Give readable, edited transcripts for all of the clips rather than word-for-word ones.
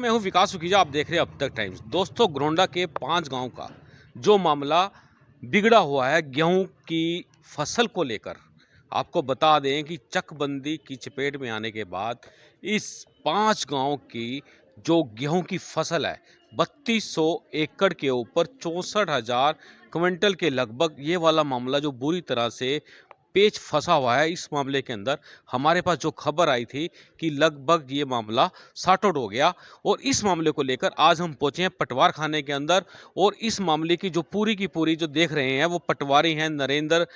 मैं हूं विकास सुखीजा। आप देख रहे हैं अब तक टाइम्स। दोस्तों, गोंडा के 5 गांव का जो मामला बिगड़ा हुआ है गेहूं की फसल को लेकर, आपको बता दें कि चकबंदी की चपेट में आने के बाद इस 5 गांव की जो गेहूं की फसल है 3200 एकड़ के ऊपर 64,000 क्विंटल के लगभग, ये वाला मामला जो बुरी तरह से पेच फंसा हुआ है। इस मामले के अंदर हमारे पास जो खबर आई थी कि लगभग ये मामला सॉर्ट आउट हो गया, और इस मामले को लेकर आज हम पहुंचे हैं पटवार खाने के अंदर। और इस मामले की जो पूरी की पूरी जो देख रहे हैं वो पटवारी हैं नरेंद्र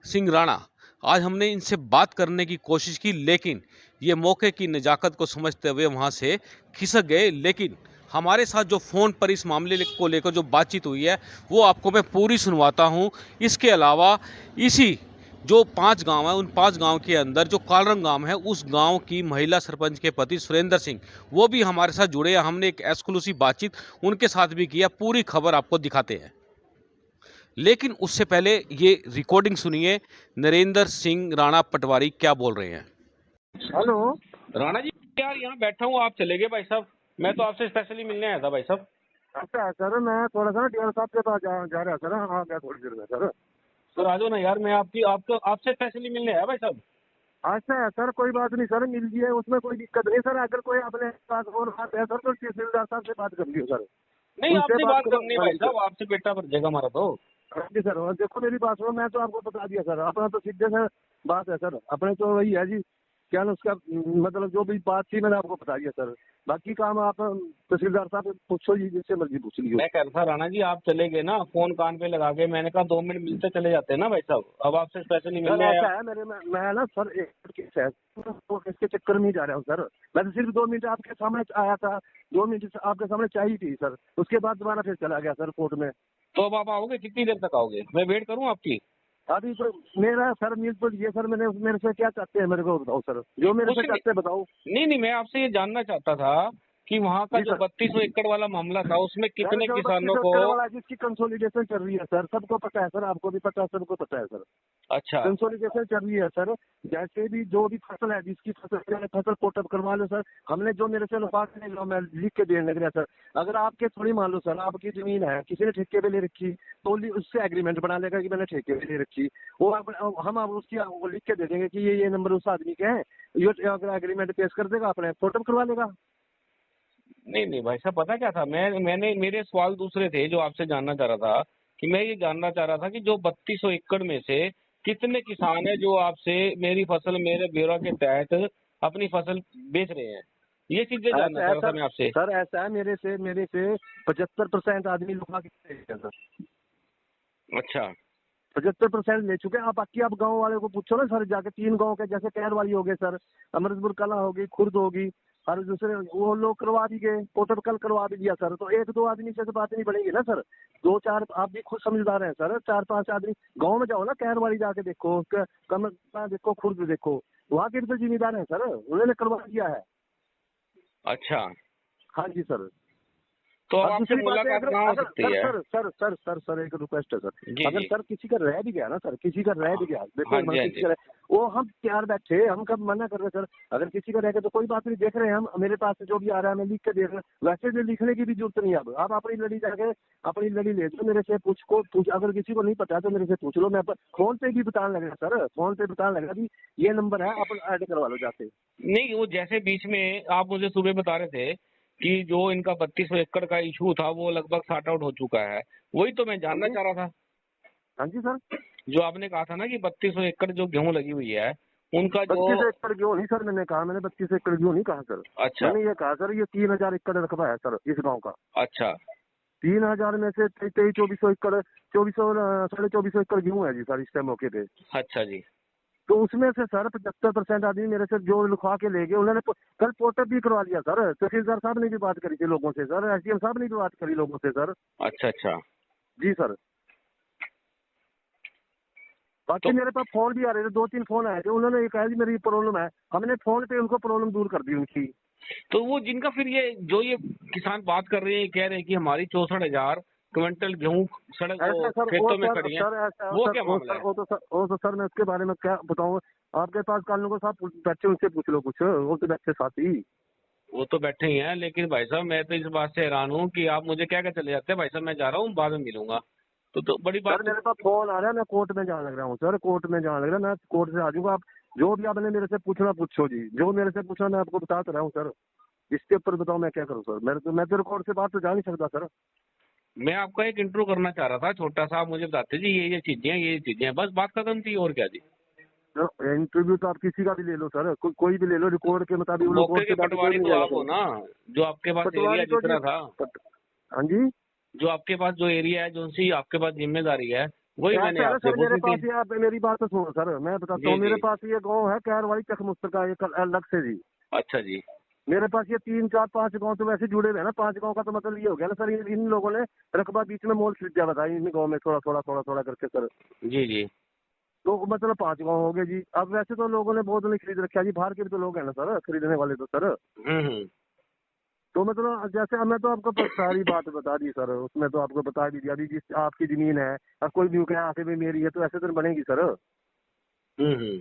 सिंह राणा। आज हमने इनसे बात करने की कोशिश की, लेकिन ये मौके की नज़ाकत को समझते हुए वहां से खिसक गए। लेकिन हमारे साथ जो फ़ोन पर इस मामले को लेकर जो बातचीत हुई है वो आपको मैं पूरी सुनवाता हूं। इसके अलावा इसी जो 5 गांव है, उन 5 गांव के अंदर जो कालरंग गांव है, उस गांव की महिला सरपंच के पति सुरेंद्र सिंह वो भी हमारे साथ जुड़े हैं। हमने एक एक्सक्लूसिव बातचीत उनके साथ भी किया। पूरी खबर आपको दिखाते हैं, लेकिन उससे पहले ये रिकॉर्डिंग सुनिए। नरेंद्र सिंह राणा पटवारी क्या बोल रहे हैं। हेलो। राणा जी, यार यहाँ बैठा हूँ, आप चले गए भाई साहब। मैं तो आपसे स्पेशली मिलने आया था भाई साहब। अच्छा सर, मैं थोड़ा सा ना डीएल साहब के पास जा रहा सर। हाँ, मैं थोड़ी देर में सर। सर आ जाओ ना यार, मैं आपसे स्पेशली मिलने आया भाई साहब। अच्छा है सर, कोई बात नहीं सर, मिल जिए, उसमें कोई दिक्कत नहीं सर। अगर कोई अपने पास और बात है सर तो तहसीलदार साहब से बात कर लियो सर। नहीं, उनसे आपसे बात बात करो। करनी है हाँ भाई जी सर। साहब, आपसे पेटा भर जाएगा हमारा तो। हाँ जी सर, और देखो मेरी बात सुनो, मैं तो आपको बता दिया सर, अपना तो सीधे से बात है सर। अपने तो वही है जी, क्या ना उसका मतलब जो भी बात थी मैंने आपको बता दिया सर। बाकी काम आप तहसीलदार साहब से पूछो जी, जिससे मर्जी पूछ लियो। मैं कह रहा था राणा जी, आप चले गए ना, फोन कान पे लगा के, मैंने कहा 2 मिनट मिलते चले जाते हैं ना भाई साहब। अब आपसे स्पेशली सर मिलने आया। ऐसा है, मैं ना सर एक केस है तो इसके चक्कर में ही जा रहा हूँ सर। मैं तो सिर्फ 2 मिनट आपके सामने आया था, 2 मिनट आपके सामने चाहिए थी सर। उसके बाद दोबारा फिर चला गया सर कोर्ट में। तो अब आप आओगे, कितनी देर तक आओगे? मैं वेट करूं आपकी? अभी तो मेरा सर न्यूज तो ये सर, मैंने मेरे से क्या चाहते हैं मेरे को बताओ सर, जो मेरे कुछ से नहीं, चाहते हैं बताओ। नहीं, मैं आपसे ये जानना चाहता था कि वहाँ का जी जो सर। 3200 एकड़ वाला मामला था उसमें सर कितने जो किसानों 32 को। एकड़ वाला जिसकी कंसोलिडेशन चल रही है सर, सबको पता है सर, आपको भी पता है, सबको पता है सर। अच्छा। कंसोलिडेशन चल रही है सर। जैसे भी जो भी फसल है, जिसकी फसल मैंने फसल पोर्टअप करवा लो सर। हमने जो मेरे से लिफाफे ले लो, मैं लिख के देने लग रहा सर। अगर आपके थोड़ी मान लो सर, आपकी जमीन है, किसी ने ठेके पे ले रखी तो उससे एग्रीमेंट बना लेगा कि मैंने ठेके पे ले रखी। वो हम आप उसकी वो लिख के दे देंगे कि ये नंबर उस आदमी के हैं। ये अगर एग्रीमेंट पेश कर देगा, अपने पोर्टअप करवा लेगा। नहीं नहीं भाई साहब, पता क्या था, मैंने मेरे सवाल दूसरे थे जो आपसे जानना चाह रहा था। कि मैं ये जानना चाह रहा था कि जो 3200 एकड़ में से कितने किसान है जो आपसे मेरी फसल मेरे ब्यौरा के तहत अपनी फसल बेच रहे हैं। ये चीजें जानना ऐसा चाह है रहा था सर। मैं आपसे। सर ऐसा है, मेरे से 75% आदमी लुका के सर। अच्छा। 75% ले चुके हैं। आप बाकी आप गांव वाले को पूछो ना सर, जाके 3 गांव के, जैसे कैर वाली हो गए सर, अमृतपुर कला होगी, खुर्द होगी, और दूसरे वो लोग करवा भी गए, पोटर कल करवा भी दिया सर। तो 1-2 आदमी से तो बात नहीं बढ़ेगी ना सर। 2-4 आप भी खुद समझदार हैं सर, 4-5 आदमी गाँव में जाओ ना, कैर वाली जाके देखो, कम देखो, खुर्द देखो, वहाँ के भी तो जिम्मेदार है सर, उन्होंने करवा दिया है। अच्छा, हाँ जी सर। तो अब अब आपसे दूसरी बात है, मुलाकात अगर कहाँ हो अगर सकती सर है? Sir sir sir sir sir एक रिक्वेस्ट है सर। जी अगर जी। सर किसी का रह भी गया ना सर, किसी का रह भी गया, देखो हाँ जी, हाँ किसी जी। का वो हम तैयार बैठे, हम कब मना कर रहे सर। अगर किसी का रह गया तो कोई बात नहीं, देख रहे हैं हम, मेरे पास जो भी आ रहा है मैं लिख के देख रहा हूँ। वैसे भी लिखने की भी जरूरत नहीं है। अब आप अपनी लड़ी जाके अपनी लड़ी ले लो, मेरे से पूछ, अगर किसी को नहीं पता तो मेरे से पूछ लो। मैं फोन पे भी बताने लग रहा सर, फोन पे बताने लगा भी ये नंबर है, आप ऐड करवा लो जाके। नहीं, वो जैसे बीच में आप मुझे सुबह बता रहे थे कि जो इनका 3200 एकड़ का इशू था वो लगभग सॉर्ट आउट हो चुका है। वही तो मैं हाँ जानना जी। चाह रहा था। हाँ जी सर। जो आपने कहा था ना कि 3200 एकड़ जो गेहूं लगी हुई है उनका जो। 32 एकड़ क्यों नहीं सर, मैंने कहा, मैंने 32 एकड़ क्यों नहीं कहा सर। अच्छा। मैंने ये कहा सर, ये 3,000 एकड़ रकबा है सर इस गांव का। अच्छा। 3,000 में से 23-24 एकड़, 2400 2450 एकड़ गेहूं है जी सर इस टाइम मौके पे। अच्छा जी। तो उसमें से सर 75% आदमी मेरे से जो लिखवा के ले गए, उन्होंने कल पोर्टअप भी करवा लिया सर। तहसीलदार साहब ने भी बात करी थी लोगों से सर, एसडीएम साहब ने भी बात करी लोगों से सर। अच्छा अच्छा। जी सर। बाकी तो मेरे पास फोन भी आ रहे थे, 2-3 फोन आए थे, उन्होंने ये कहा जी मेरी प्रॉब्लम है। हमने फोन पे उनको प्रॉब्लम दूर कर दी उनकी। तो वो जिनका फिर ये किसान बात कर रहे हैं, कह रहे हैं कि हमारी 64,000 क्विंटल गेहूं सड़क ऐसा सर, वो खेतों में सर खड़ी है। सर ऐसा वो सर, क्या वो मामला सर है? वो तो सर मैं उसके बारे में क्या बताऊं। आपके पास कानून को साहब बैठे, उनसे पूछ लो कुछ, वो तो बैठे साथी। वो तो बैठे ही हैं, लेकिन भाई साहब मैं तो इस बात से हैरान हूँ कि आप मुझे क्या क्या चले जाते हैं, भाई साहब मैं जा रहा हूँ, बाद में मिलूंगा। तो बड़ी सर बात तो। मेरे पास फोन आ रहा है, मैं कोर्ट में जाने लग रहा हूँ सर, कोर्ट में जाने लग रहा है, मैं कोर्ट से आ जाऊंगा। आप जो भी आपने मेरे से पूछना पूछो जी, जो मेरे से पूछना मैं आपको बता तो रहा हूँ सर। इसके ऊपर बताओ मैं क्या करूँ सर, मैं तो कोर्ट से बात तो जा नहीं सकता सर। मैं आपका एक इंट्रो करना चाह रहा था छोटा सा, आप मुझे बताते जी ये चीजें हैं, ये चीजें हैं, बस बात खत्म थी, और क्या जी। इंटरव्यू तो आप किसी का भी ले लो सर, कोई भी ले लो, रिकॉर्ड के मुताबिक मौके रिकॉर्ड के के बाद कोई पटवारी नहीं तो जाएगा आप हो सर। ना, जो आपके पास एरिया पटवारी तो जी जितना था, हाँ जी। जो आपके पास जो एरिया है, जो सी आपके पास जिम्मेदारी है, वही मैंने ऐसा है ना आपसे सर, मेरे पूछी थी। पास ये, आप मेरी बात तो सुनो सर, मैं बताता जी हूँ, मेरे जी। पास ये गाँव है कैरवाली चकमुस्तर का, एक अलग से जी। अच्छा जी। मेरे पास ये 3 4 5 गांव तो वैसे जुड़े हुए हैं ना, 5 गांव का तो मतलब ये हो गया ना सर, इन लोगों ने रकबा बीच में मोल खरीद दिया, बताइए, इन गाँव में थोड़ा थोड़ा थोड़ा थोड़ा करके सर। जी जी। तो मतलब 5 गांव हो गए जी। अब वैसे तो लोगों ने बहुत नहीं खरीद रखा है जी, बाहर के भी तो लोग हैं ना सर खरीदने वाले तो सर। हम्म। तो मतलब जैसे अब मैं तो आपको सारी बात बता दी सर, उसमें तो आपको बता भी दिया अभी, जिस आपकी जमीन है, अब कोई भी कहे आके भी मेरी है, तो ऐसे तो नहीं बनेगी सर। हम्म।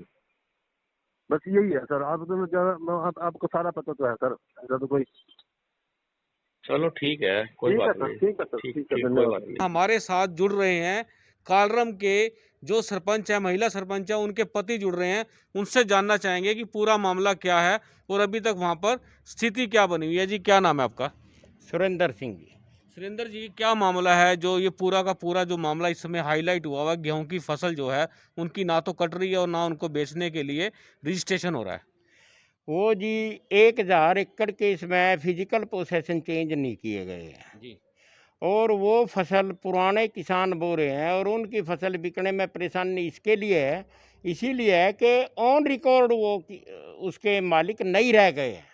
बस यही है सर, आप तो आपको सारा पता तो है सर, ऐसा तो कोई। चलो ठीक है, कोई ठीक है बात सर, नहीं। ठीक है सर, ठीक ठीक है, ठीक, कोई बात धन्यवाद। नहीं। हमारे साथ जुड़ रहे हैं कालरम के जो सरपंच है, महिला सरपंच है, उनके पति जुड़ रहे हैं। उनसे जानना चाहेंगे कि पूरा मामला क्या है और अभी तक वहां पर स्थिति क्या बनी हुई है। जी क्या नाम है आपका? सुरेंद्र सिंह जी। सुरेंद्र जी, क्या मामला है जो ये पूरा का पूरा जो मामला इस समय हाईलाइट हुआ हुआ है? गेहूं की फसल जो है उनकी ना तो कट रही है और ना उनको बेचने के लिए रजिस्ट्रेशन हो रहा है। वो जी 1,000 एकड़ के इसमें फिजिकल पोसेशन चेंज नहीं किए गए हैं, जी। और वो फसल पुराने किसान बो रहे हैं, और उनकी फसल बिकने में परेशानी इसके लिए है, इसीलिए है कि ऑन रिकॉर्ड वो उसके मालिक नहीं रह गए हैं।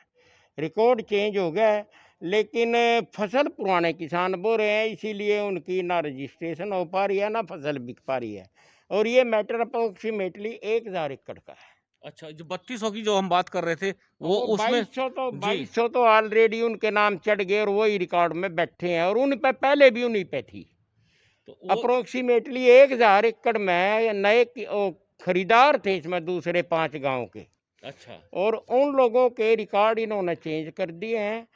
रिकॉर्ड चेंज हो गया है, लेकिन फसल पुराने किसान बो रहे हैं, इसीलिए उनकी ना रजिस्ट्रेशन हो पा रही है, ना फसल बिक पा रही है। और ये मैटर अप्रोक्सीमेटली 1,000 एकड़ का है। अच्छा, जो 3200 की जो हम बात कर रहे थे वो वो उसमें। जी। 2200 तो ऑलरेडी उनके नाम चढ़ गए, और वही रिकॉर्ड में बैठे हैं, और उन पे पहले भी उन्हीं पे थी। तो वो। अप्रोक्सीमेटली 1,000 एकड़ में नए खरीदार थे इसमें, दूसरे 5 गांव के, अच्छा। और उन लोगों के रिकॉर्ड इन्होंने चेंज कर दिए हैं।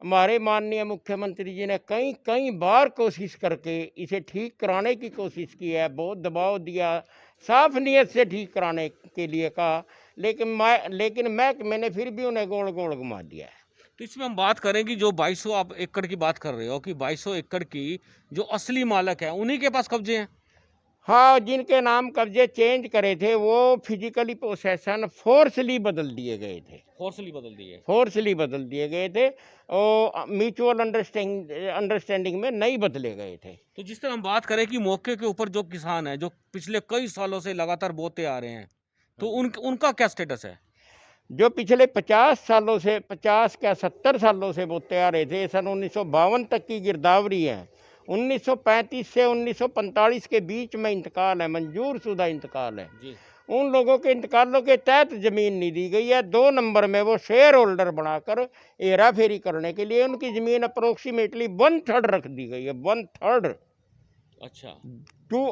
हमारे माननीय मुख्यमंत्री जी ने कई कई बार कोशिश करके इसे ठीक कराने की कोशिश की है, बहुत दबाव दिया, साफ नीयत से ठीक कराने के लिए कहा, लेकिन मैंने फिर भी उन्हें गोल गोल घुमा दिया है। तो इसमें हम बात करें कि जो 2200 आप एकड़ की बात कर रहे हो कि 2200 एकड़ की जो असली मालक है उन्हीं के पास कब्जे हैं। हाँ, जिनके नाम कब्जे चेंज करे थे वो फिजिकली पोसेशन फोर्सली बदल दिए गए थे, फोर्सली बदल दिए। फोर्सली बदल दिए गए थे, और म्यूचुअल अंडरस्टैंडिंग में नहीं बदले गए थे। तो जिस तरह हम बात करें कि मौके के ऊपर जो किसान है जो पिछले कई सालों से लगातार बोते आ रहे हैं, तो उनका क्या स्टेटस है? जो पिछले 50 सालों से, 50 क्या 70 सालों से बोते आ रहे थे, सन 1952 तक की गिरदावरी है। 1935 से 1945 के बीच में इंतकाल है, मंजूर शुदा इंतकाल है। जी। उन लोगों के इंतकालों के तहत जमीन नहीं दी गई है। 2 नंबर में वो शेयर होल्डर बनाकर हेरा फेरी करने के लिए उनकी जमीन अप्रोक्सीमेटली 1/3 रख दी गई है, 1/3 अच्छा। टू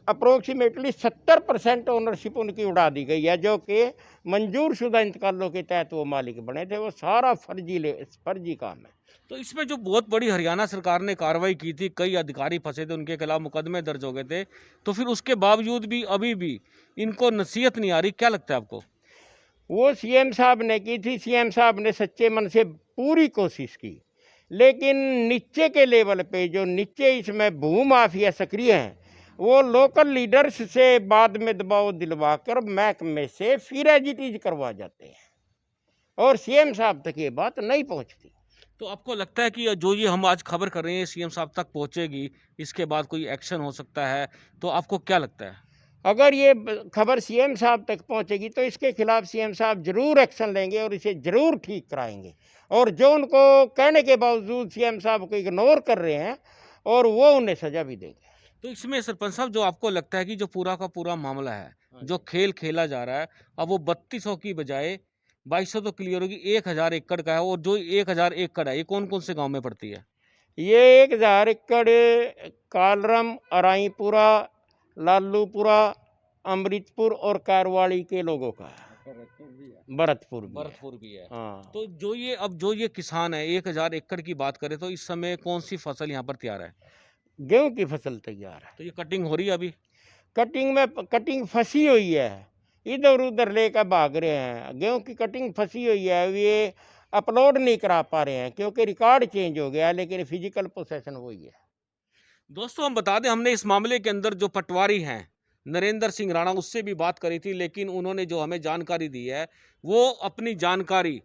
अप्रोक्सीमेटली 70% ओनरशिप उनकी उड़ा दी गई है, जो कि मंजूर शुदा इंतकालों के तहत वो मालिक बने थे। वो सारा फर्जी काम है। तो इसमें जो बहुत बड़ी हरियाणा सरकार ने कार्रवाई की थी, कई अधिकारी फंसे थे, उनके खिलाफ मुकदमे दर्ज हो गए थे, तो फिर उसके बावजूद भी अभी भी इनको नसीहत नहीं आ रही, क्या लगता है आपको? वो सीएम साहब ने की थी, सीएम साहब ने सच्चे मन से पूरी कोशिश की, लेकिन नीचे के लेवल पे जो नीचे इसमें भू माफिया सक्रिय हैं, वो लोकल लीडर्स से बाद में दबाव दिलवाकर महकमे से फिर एजिटीज करवा जाते हैं, और सीएम साहब तक ये बात नहीं पहुंचती। तो आपको लगता है कि जो ये हम आज खबर कर रहे हैं सीएम साहब तक पहुंचेगी, इसके बाद कोई एक्शन हो सकता है, तो आपको क्या लगता है? अगर ये खबर सीएम साहब तक पहुंचेगी तो इसके खिलाफ सीएम साहब जरूर एक्शन लेंगे, और इसे जरूर ठीक कराएंगे। और जो उनको कहने के बावजूद सीएम साहब को इग्नोर कर रहे हैं, और वो उन्हें सजा भी देंगे। तो इसमें सरपंच साहब जो आपको लगता है कि जो पूरा का पूरा मामला है, जो खेल खेला जा रहा है, अब वो 3200 की बजाय 2200 तो क्लियर होगी, 1000 एकड़ का है, और जो 1000 एकड़ है ये कौन कौन से गांव में पड़ती है? ये 1,000 एकड़ कालरम, अराईपुरा, लालूपुरा, अमृतपुर और कारवाड़ी के लोगों का है। भरतपुर भी है। भरतपुर भी है। हाँ, तो जो ये किसान है 1000 एकड़ की बात करें तो इस समय कौन सी फसल यहाँ पर तैयार है? गेहूं की फसल तैयार है। तो ये कटिंग हो रही है अभी? कटिंग फंसी हुई है, इधर उधर लेकर भाग रहे हैं। गेहूं की कटिंग फंसी हुई है, ये अपलोड नहीं करा पा रहे हैं क्योंकि रिकॉर्ड चेंज हो गया, लेकिन फिजिकल पोसेशन वही है। दोस्तों हम बता दें हमने इस मामले के अंदर जो पटवारी हैं नरेंद्र सिंह राणा उससे भी बात करी थी, लेकिन उन्होंने जो हमें जानकारी दी है वो अपनी जानकारी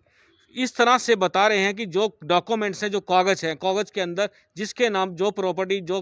इस तरह से बता रहे हैं कि जो डॉक्यूमेंट्स हैं, जो कागज हैं, कागज के अंदर जिसके नाम जो प्रॉपर्टी जो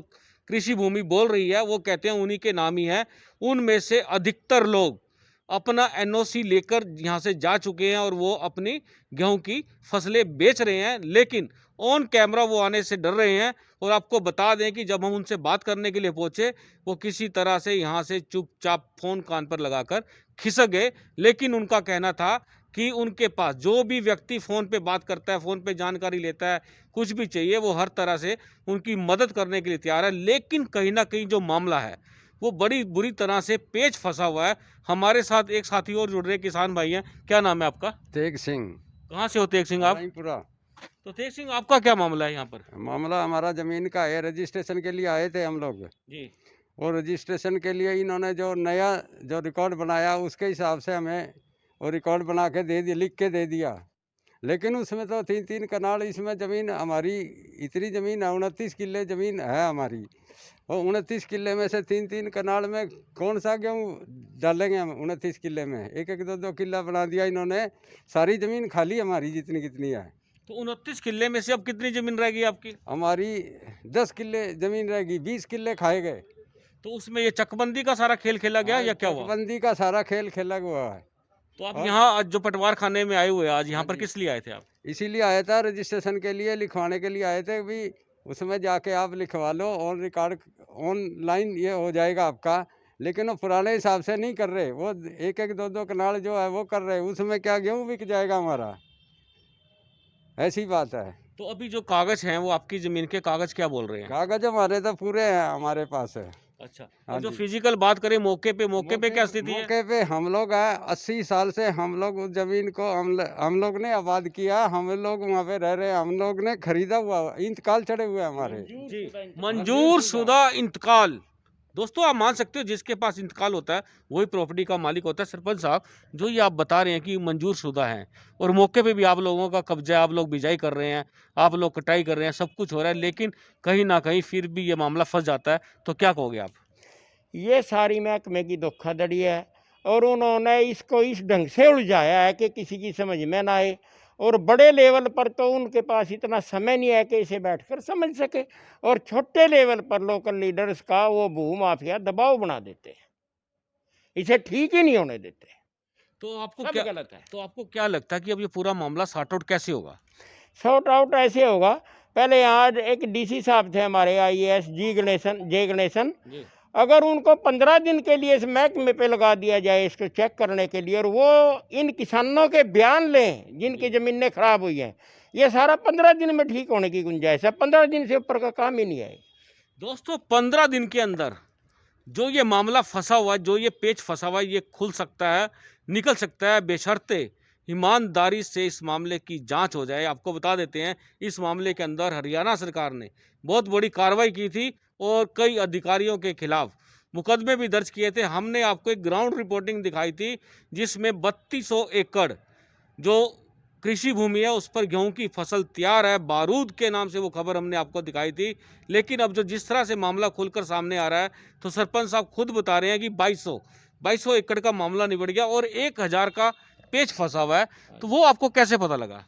कृषि भूमि बोल रही है वो कहते हैं उन्हीं के नाम ही है। उनमें से अधिकतर लोग अपना एनओसी लेकर यहाँ से जा चुके हैं और वो अपनी गेहूं की फसलें बेच रहे हैं, लेकिन ऑन कैमरा वो आने से डर रहे हैं। और आपको बता दें कि जब हम उनसे बात करने के लिए पहुंचे वो किसी तरह से यहाँ से चुपचाप फोन कान पर लगाकर खिसक गए। लेकिन उनका कहना था कि उनके पास जो भी व्यक्ति फ़ोन पे बात करता है, फ़ोन पे जानकारी लेता है, कुछ भी चाहिए वो हर तरह से उनकी मदद करने के लिए तैयार है। लेकिन कहीं ना कहीं जो मामला है वो बड़ी बुरी तरह से पेच फंसा हुआ है। हमारे साथ एक साथी और जुड़ रहे किसान भाई हैं। क्या नाम है आपका? तेग सिंह। कहाँ से हो तेग सिंह आप? रानीपुरा। तो तेग सिंह आपका क्या मामला है यहाँ पर? मामला हमारा जमीन का है, रजिस्ट्रेशन के लिए आए थे हम लोग। जी और रजिस्ट्रेशन के लिए इन्होंने जो नया जो रिकॉर्ड बनाया उसके हिसाब से हमें वो रिकॉर्ड बना के दे दिया, लिख के दे दिया। लेकिन उसमें तो 3-3 कनाल इसमें ज़मीन हमारी इतनी ज़मीन है, 29 किले ज़मीन है हमारी। और 29 किले में से 3-3 कनाल में कौन सा गेहूँ डालेंगे हम? 29 किले में 1-1, 2-2 किला बना दिया इन्होंने। सारी ज़मीन खाली हमारी जितनी कितनी है। तो 29 किले में से अब कितनी जमीन रहेगी आपकी? हमारी 10 किले ज़मीन रहेगी, 20 किले खाए गए। तो उसमें ये चकबंदी का सारा खेल खेला गया या क्या हुआ? बंदी का सारा खेल खेला हुआ है। तो आप और- यहाँ आज जो पटवार खाने में आए हुए हैं, आज यहाँ पर जी। किस लिए आए थे आप? इसीलिए आया था, रजिस्ट्रेशन के लिए, लिखवाने के लिए आए थे। भी उसमें जाके आप लिखवा लो और रिकॉर्ड ऑनलाइन ये हो जाएगा आपका। लेकिन वो पुराने हिसाब से नहीं कर रहे, वो 1-1, 2-2 कनाल जो है वो कर रहे। उसमें क्या गेहूँ बिक जाएगा हमारा? ऐसी बात है। तो अभी जो कागज हैं वो आपकी जमीन के कागज क्या बोल रहे हैं? कागज हमारे तो पूरे हैं हमारे पास है। अच्छा, हाँ और जो जी। फिजिकल बात करें मौके पे क्या स्थिति है? मौके पे हम लोग हैं, 80 साल से हम लोग उस जमीन को हम लोग ने आबाद किया। हम लोग वहाँ पे रह रहे हैं, हम लोग ने खरीदा हुआ, इंतकाल चढ़े हुए हैं हमारे। जी, मंजूर शुदा इंतकाल। दोस्तों आप मान सकते हो जिसके पास इंतकाल होता है वही प्रॉपर्टी का मालिक होता है। सरपंच साहब जो ये आप बता रहे हैं कि मंजूर शुदा है और मौके पे भी आप लोगों का कब्जा है, आप लोग बिजाई कर रहे हैं, आप लोग कटाई कर रहे हैं, सब कुछ हो रहा है, लेकिन कहीं ना कहीं फिर भी ये मामला फंस जाता है, तो क्या कहोगे आप? ये सारी महकमे की धोखाधड़ी है और उन्होंने इसको इस ढंग से उलझाया है कि किसी की समझ में ना आए। और बड़े लेवल पर तो उनके पास इतना समय नहीं है कि इसे बैठकर समझ सके, और छोटे लेवल पर लोकल लीडर्स का वो भू माफिया दबाव बना देते हैं, इसे ठीक ही नहीं होने देते। तो आपको सब क्या गलत है। तो आपको क्या लगता है कि अब ये पूरा मामला सॉर्ट आउट कैसे होगा? शॉर्ट आउट ऐसे होगा, पहले यहाँ एक डीसी साहब थे हमारे IAS जे गणेशन। जी अगर उनको 15 दिन के लिए इस महकमे पे लगा दिया जाए इसको चेक करने के लिए, और वो इन किसानों के बयान लें जिनकी ज़मीनें खराब हुई हैं, ये सारा 15 दिन में ठीक होने की गुंजाइश है। 15 दिन से ऊपर का काम ही नहीं है। दोस्तों 15 दिन के अंदर जो ये मामला फंसा हुआ है, जो ये पेच फंसा हुआ है, ये खुल सकता है, निकल सकता है, बेशर्ते ईमानदारी से इस मामले की जांच हो जाए। आपको बता देते हैं इस मामले के अंदर हरियाणा सरकार ने बहुत बड़ी कार्रवाई की थी और कई अधिकारियों के खिलाफ मुकदमे भी दर्ज किए थे। हमने आपको एक ग्राउंड रिपोर्टिंग दिखाई थी जिसमें 3200 एकड़ जो कृषि भूमि है उस पर गेहूं की फसल तैयार है, बारूद के नाम से वो खबर हमने आपको दिखाई थी। लेकिन अब जो जिस तरह से मामला खुलकर सामने आ रहा है, तो सरपंच साहब खुद बता रहे हैं कि 2200 एकड़ का मामला निबट गया और 1000 का पेच फंसा हुआ है। तो वो आपको कैसे पता लगा?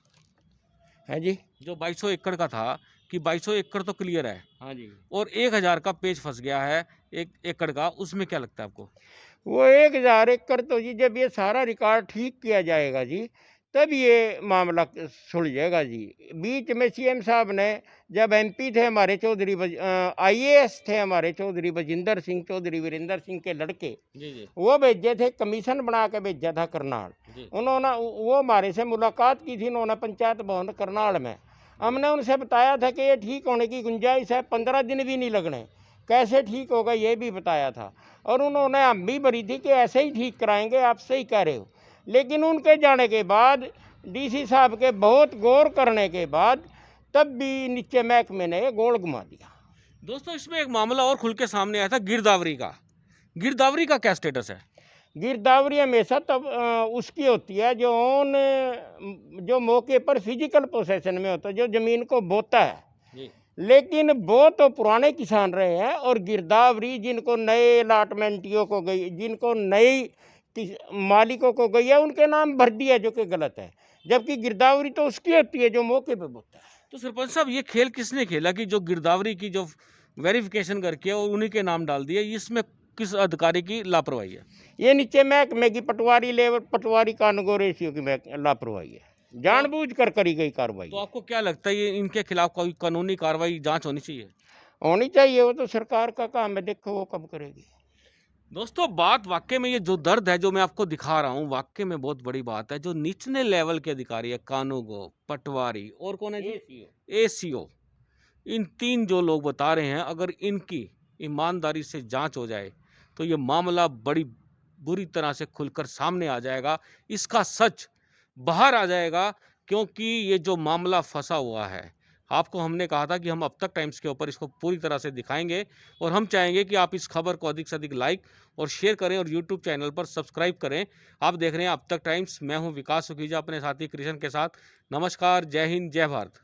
है जी। जो 2200 एकड़ का था कि 2200 एकड़ तो क्लियर है हाँ जी। और 1000 का पेच फंस गया है 1 एकड़ का, उसमें क्या लगता है आपको? वो 1000 एकड़ तो जी जब ये सारा रिकॉर्ड ठीक किया जाएगा जी, तब ये मामला सुलझेगा जी। बीच में CM साहब ने, जब MP थे हमारे IAS थे हमारे चौधरी बजिंदर सिंह, चौधरी वीरेंद्र सिंह के लड़के, जी जी वो भेजे थे, कमीशन बना के भेजा था करनाल। जी उन्होंने वो हमारे से मुलाकात की थी, उन्होंने पंचायत भवन करनाल में। हमने उनसे बताया था कि ये ठीक होने की गुंजाइश है, 15 दिन भी नहीं लगने, कैसे ठीक होगा ये भी बताया था। और उन्होंने हम भी भरी थी कि ऐसे ही ठीक कराएंगे, आप सही कह रहे हो। लेकिन उनके जाने के बाद डीसी साहब के बहुत गौर करने के बाद तब भी नीचे महकमे ने गोल घुमा दिया। दोस्तों इसमें एक मामला और खुल के सामने आया था गिरदावरी का। गिरदावरी का क्या स्टेटस है? गिरदावरी हमेशा तब उसकी होती है जो मौके पर फिजिकल पोसेशन में होता है, जो जमीन को बोता है। जी। लेकिन वो तो पुराने किसान रहे हैं, और गिरदावरी जिनको नए अलाटमेंटियों को गई, जिनको नई मालिकों को गई है, उनके नाम भर दिया, जो कि गलत है। जबकि गिरदावरी तो उसकी होती है जो मौके पे बोता है। तो सरपंच साहब ये खेल किसने खेला कि जो गिरदावरी की जो वेरिफिकेशन करके और उन्हीं के नाम डाल दिए? इसमें किस अधिकारी की लापरवाही है? ये नीचे महकमे की पटवारी लेवल, पटवारी कानून रेशियो की लापरवाही है, जानबूझकर करी गई कार्रवाई तो आपको क्या लगता है ये इनके खिलाफ कोई कानूनी कार्रवाई जांच होनी चाहिए? होनी चाहिए। वो तो सरकार का काम है, देखो वो कब करेगी। दोस्तों बात वाकई में ये जो दर्द है जो मैं आपको दिखा रहा हूँ वाकई में बहुत बड़ी बात है। जो निचले लेवल के अधिकारी है, कानूगो, पटवारी और कौन है जी, एसीओ, इन तीन जो लोग बता रहे हैं, अगर इनकी ईमानदारी से जांच हो जाए तो ये मामला बड़ी बुरी तरह से खुलकर सामने आ जाएगा, इसका सच बाहर आ जाएगा। क्योंकि ये जो मामला फंसा हुआ है, आपको हमने कहा था कि हम अब तक टाइम्स के ऊपर इसको पूरी तरह से दिखाएंगे, और हम चाहेंगे कि आप इस खबर को अधिक से अधिक लाइक और शेयर करें और यूट्यूब चैनल पर सब्सक्राइब करें। आप देख रहे हैं अब तक टाइम्स, मैं हूं विकास सुखीजा अपने साथी कृष्ण के साथ। नमस्कार, जय हिंद, जय भारत।